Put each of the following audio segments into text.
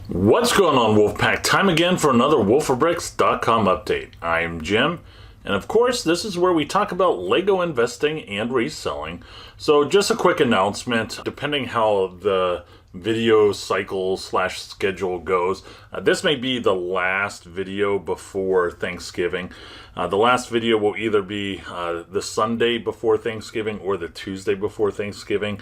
What's going on, Wolfpack? Time again for another wolfofbricks.com update. I'm Jim, and of course, this is where we talk about LEGO investing and reselling. So just a quick announcement, depending how the video cycle / schedule goes, this may be the last video before Thanksgiving. The last video will either be the Sunday before Thanksgiving or the Tuesday before Thanksgiving.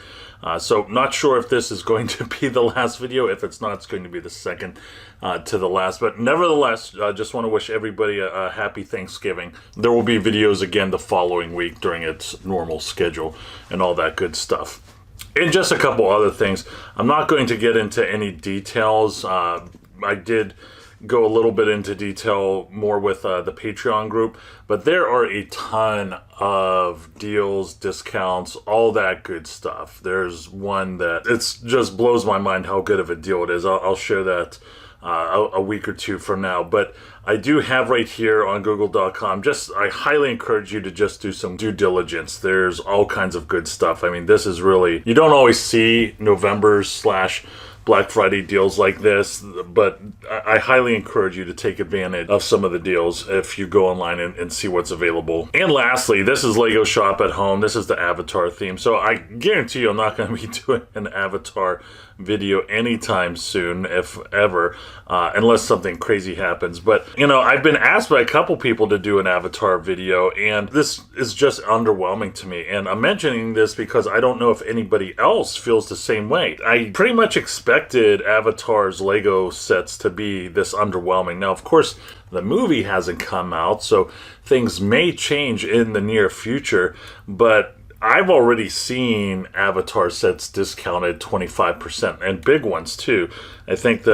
So not sure if this is going to be the last video. If it's not, it's going to be the second to the last. But nevertheless, I just want to wish everybody a happy Thanksgiving. There will be videos again the following week during its normal schedule and all that good stuff. And just a couple other things. I'm not going to get into any details. I did go a little bit into detail more with the Patreon group, but there are a ton of deals, discounts, all that good stuff. There's one that it's just blows my mind how good of a deal it is. I'll share that a week or two from now, but I do have right here on google.com, I highly encourage you to just do some due diligence. There's all kinds of good stuff. I mean, this is really, you don't always see November's / Black Friday deals like this, but I highly encourage you to take advantage of some of the deals if you go online and see what's available. And lastly, this is LEGO Shop at Home. This is the Avatar theme. So I guarantee you I'm not going to be doing an Avatar video anytime soon, if ever, unless something crazy happens. But, you know, I've been asked by a couple people to do an Avatar video, and this is just underwhelming to me. And I'm mentioning this because I don't know if anybody else feels the same way. I pretty much expected Avatar's LEGO sets to be this underwhelming. Now, of course, the movie hasn't come out, so things may change in the near future, but I've already seen Avatar sets discounted 25%, and big ones too. I think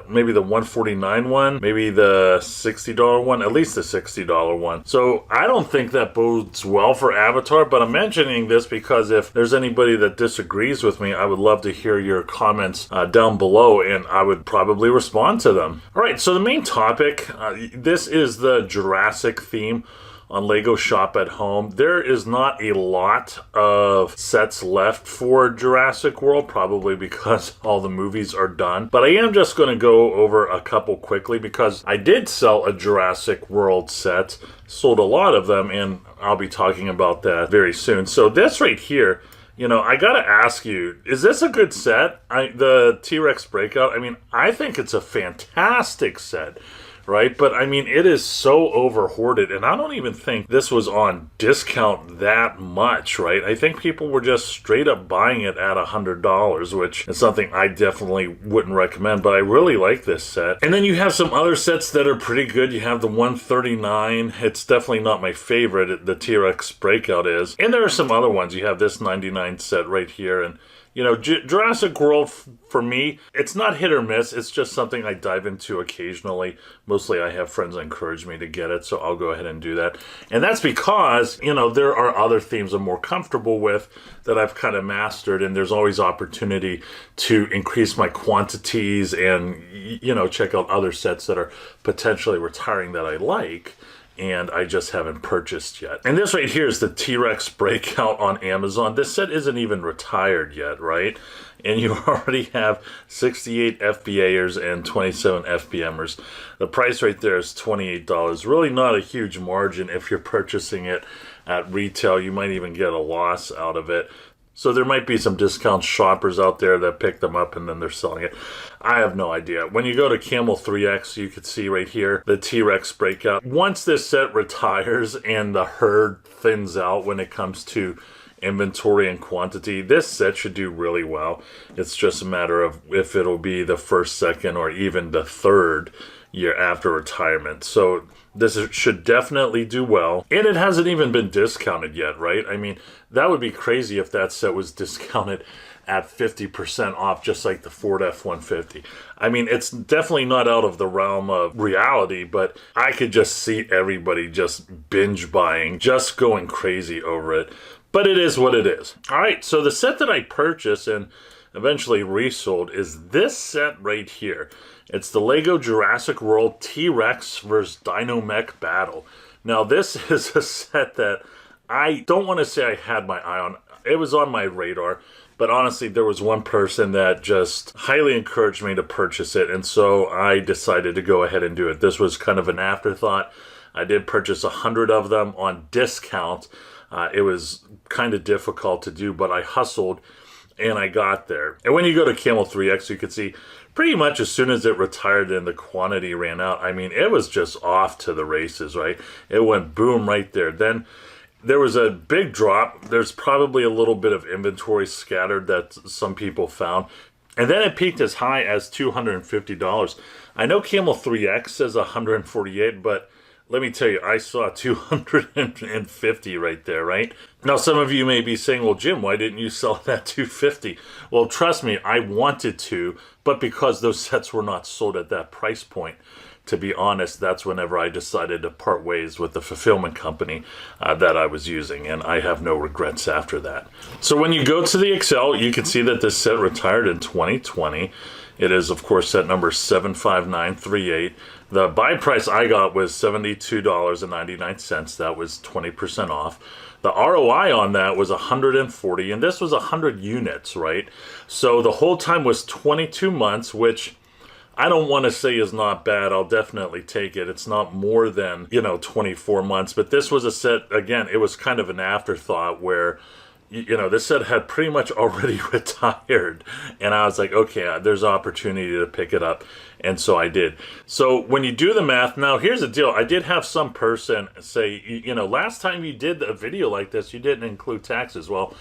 maybe the $149 one, maybe the $60 one, at least the $60 one. So I don't think that bodes well for Avatar, but I'm mentioning this because if there's anybody that disagrees with me, I would love to hear your comments down below, and I would probably respond to them. All right, so the main topic, this is the Jurassic theme on LEGO Shop at Home. There is not a lot of sets left for Jurassic World, probably because all the movies are done. But I am just going to go over a couple quickly because I did sell a Jurassic World set, sold a lot of them, and I'll be talking about that very soon. So this right here, you know, I gotta ask you, is this a good set? The T-Rex Breakout, I mean, I think it's a fantastic set. Right? But I mean, it is so over-hoarded, and I don't even think this was on discount that much, right? I think people were just straight up buying it at $100, which is something I definitely wouldn't recommend, but I really like this set. And then you have some other sets that are pretty good. You have the 139. It's definitely not my favorite. The T-Rex Breakout is. And there are some other ones. You have this 99 set right here, and you know, Jurassic World, for me, it's not hit or miss. It's just something I dive into occasionally. Mostly I have friends that encourage me to get it, so I'll go ahead and do that. And that's because, you know, there are other themes I'm more comfortable with that I've kind of mastered, and there's always opportunity to increase my quantities and, you know, check out other sets that are potentially retiring that I like and I just haven't purchased yet. And this right here is the T-Rex Breakout on Amazon. This set isn't even retired yet, right? And you already have 68 FBAers and 27 FBMers. The price right there is $28. Really not a huge margin if you're purchasing it at retail. You might even get a loss out of it. So there might be some discount shoppers out there that pick them up and then they're selling it. I have no idea. When you go to Camel 3X, you can see right here the T-Rex Breakout. Once this set retires and the herd thins out when it comes to inventory and quantity, this set should do really well. It's just a matter of if it'll be the first, second, or even the third year after retirement. So this should definitely do well. And it hasn't even been discounted yet, right? I mean, that would be crazy if that set was discounted at 50% off, just like the Ford F-150. I mean, it's definitely not out of the realm of reality, but I could just see everybody just binge buying, just going crazy over it. But it is what it is. All right, so the set that I purchased and eventually resold is this set right here. It's the LEGO Jurassic World T-Rex vs. Dino Mech Battle. Now, this is a set that I don't want to say I had my eye on. It was on my radar, But honestly, there was one person that just highly encouraged me to purchase it, and so I decided to go ahead and do it. This was kind of an afterthought. I did purchase 100 of them on discount. It was kind of difficult to do, but I hustled and I got there. And when you go to Camel 3X, you can see pretty much as soon as it retired and the quantity ran out, I mean, it was just off to the races, right? It went boom right there. Then there was a big drop. There's probably a little bit of inventory scattered that some people found. And then it peaked as high as $250. I know Camel 3X says $148, but let me tell you, I saw $250 right there, right? Now, some of you may be saying, well, Jim, why didn't you sell that $250? Well, trust me, I wanted to, but because those sets were not sold at that price point, to be honest, that's whenever I decided to part ways with the fulfillment company that I was using, and I have no regrets after that. So when you go to the Excel, you can see that this set retired in 2020. It is, of course, set number 75938. The buy price I got was $72.99. That was 20% off. The ROI on that was 140, and this was 100 units, right? So the whole time was 22 months, which I don't want to say is not bad. I'll definitely take it. It's not more than, 24 months. But this was a set, again, it was kind of an afterthought where, this set had pretty much already retired. And I was like, okay, there's opportunity to pick it up. And so I did. So when you do the math, now here's the deal. I did have some person say, last time you did a video like this, you didn't include taxes. Well,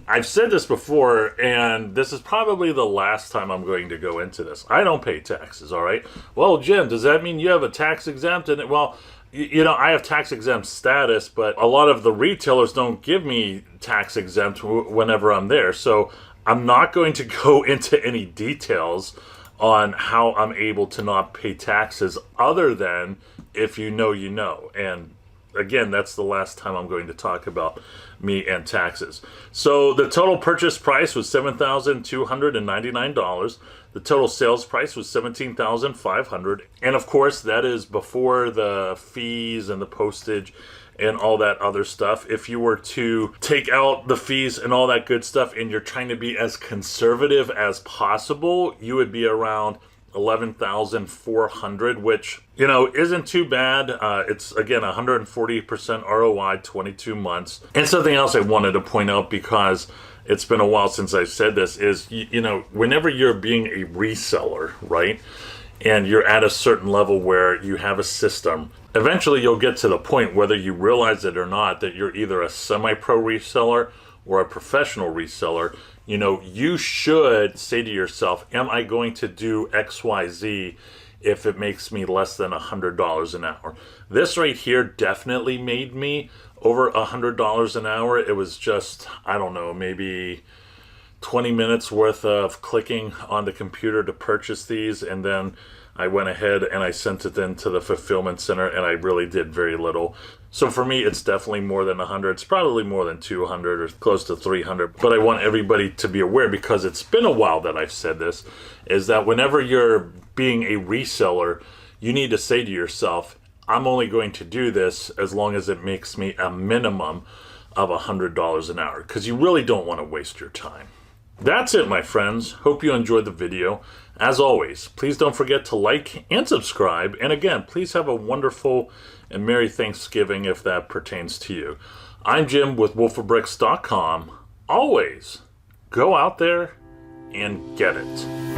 I've said this before, and this is probably the last time I'm going to go into this. I don't pay taxes, all right? Well, Jim, does that mean you have a tax exempt? And well, I have tax exempt status, but a lot of the retailers don't give me tax exempt whenever I'm there. So I'm not going to go into any details on how I'm able to not pay taxes other than if you know, you know. And again, that's the last time I'm going to talk about me and taxes. So the total purchase price was $7,299. The total sales price was $17,500. And of course, that is before the fees and the postage and all that other stuff. If you were to take out the fees and all that good stuff and you're trying to be as conservative as possible, you would be around $11,400, which, isn't too bad. It's, again, 140% ROI, 22 months. And something else I wanted to point out, because it's been a while since I've said this, is, whenever you're being a reseller, right, and you're at a certain level where you have a system, eventually you'll get to the point, whether you realize it or not, that you're either a semi-pro reseller or a professional reseller. You should say to yourself, am I going to do XYZ if it makes me less than $100 an hour? This right here definitely made me over $100 an hour. It was just, I don't know, maybe 20 minutes worth of clicking on the computer to purchase these, and then I went ahead and I sent it into the fulfillment center, and I really did very little. So for me, it's definitely more than 100. It's probably more than 200 or close to 300. But I want everybody to be aware, because it's been a while that I've said this, is that whenever you're being a reseller, you need to say to yourself, I'm only going to do this as long as it makes me a minimum of $100 an hour, because you really don't want to waste your time. That's it, my friends. Hope you enjoyed the video. As always, please don't forget to like and subscribe. And again, please have a wonderful and Merry Thanksgiving if that pertains to you. I'm Jim with wolfofbricks.com. Always go out there and get it.